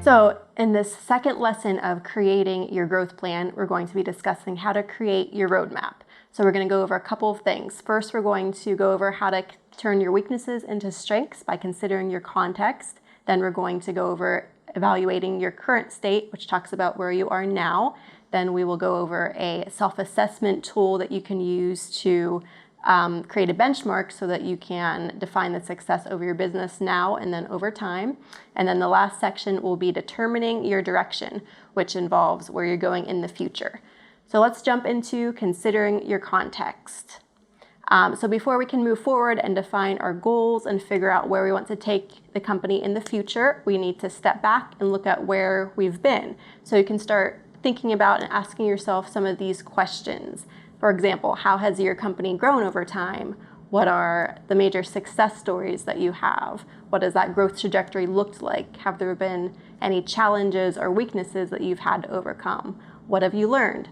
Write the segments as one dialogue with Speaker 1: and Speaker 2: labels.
Speaker 1: So in this second lesson of creating your growth plan, we're going to be discussing how to create your roadmap. So we're going to go over a couple of things. First, we're going to go over how to turn your weaknesses into strengths by considering your context. Then we're going to go over evaluating your current state, which talks about where you are now. Then we will go over a self-assessment tool that you can use to create a benchmark so that you can define the success over your business now and then over time. And then the last section will be determining your direction, which involves where you're going in the future. So let's jump into considering your context. So before we can move forward and define our goals and figure out where we want to take the company in the future, we need to step back and look at where we've been. So you can start thinking about and asking yourself some of these questions. For example, how has your company grown over time? What are the major success stories that you have? What does that growth trajectory look like? Have there been any challenges or weaknesses that you've had to overcome? What have you learned?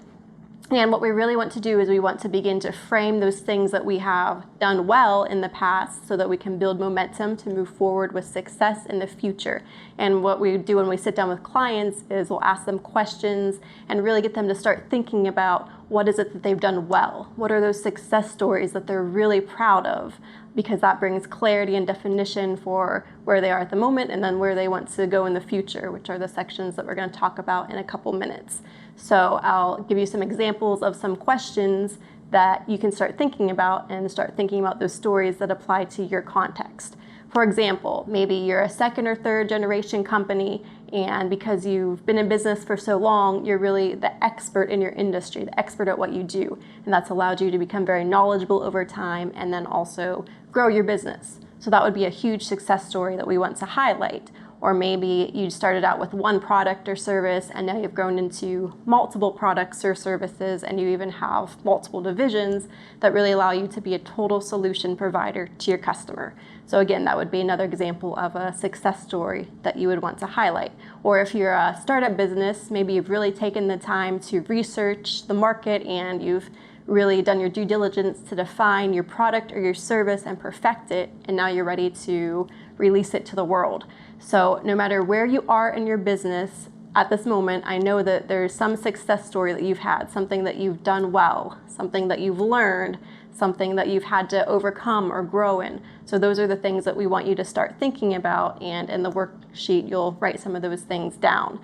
Speaker 1: And what we really want to do is we want to begin to frame those things that we have done well in the past so that we can build momentum to move forward with success in the future. And what we do when we sit down with clients is we'll ask them questions and really get them to start thinking about what is it that they've done well? What are those success stories that they're really proud of? Because that brings clarity and definition for where they are at the moment and then where they want to go in the future, which are the sections that we're going to talk about in a couple minutes. So I'll give you some examples of some questions that you can start thinking about and start thinking about those stories that apply to your context. For example, maybe you're a second or third generation company, and because you've been in business for so long, you're really the expert in your industry, the expert at what you do. And that's allowed you to become very knowledgeable over time and then also grow your business. So that would be a huge success story that we want to highlight. Or maybe you started out with one product or service and now you've grown into multiple products or services and you even have multiple divisions that really allow you to be a total solution provider to your customer. So again, that would be another example of a success story that you would want to highlight. Or if you're a startup business, maybe you've really taken the time to research the market and you've really done your due diligence to define your product or your service and perfect it, and now you're ready to release it to the world. So no matter where you are in your business at this moment, I know that there's some success story that you've had, something that you've done well, something that you've learned, something that you've had to overcome or grow in. So those are the things that we want you to start thinking about, and in the worksheet you'll write some of those things down.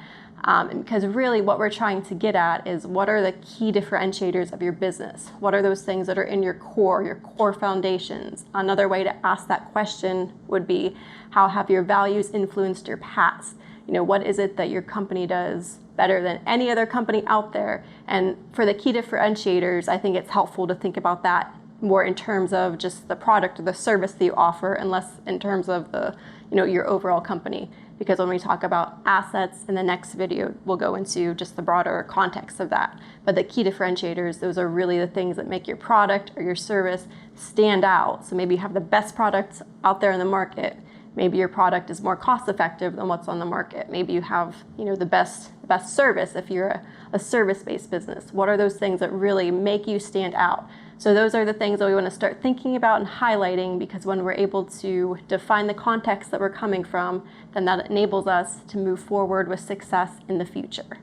Speaker 1: Because really what we're trying to get at is what are the key differentiators of your business? What are those things that are in your core foundations? Another way to ask that question would be, how have your values influenced your past? What is it that your company does better than any other company out there? And for the key differentiators, I think it's helpful to think about that more in terms of just the product or the service that you offer and less in terms of the, your overall company. Because when we talk about assets in the next video, we'll go into just the broader context of that. But the key differentiators, those are really the things that make your product or your service stand out. So maybe you have the best products out there in the market. Maybe your product is more cost effective than what's on the market. Maybe you have, the best service if you're a service-based business. What are those things that really make you stand out? So those are the things that we want to start thinking about and highlighting, because when we're able to define the context that we're coming from, then that enables us to move forward with success in the future.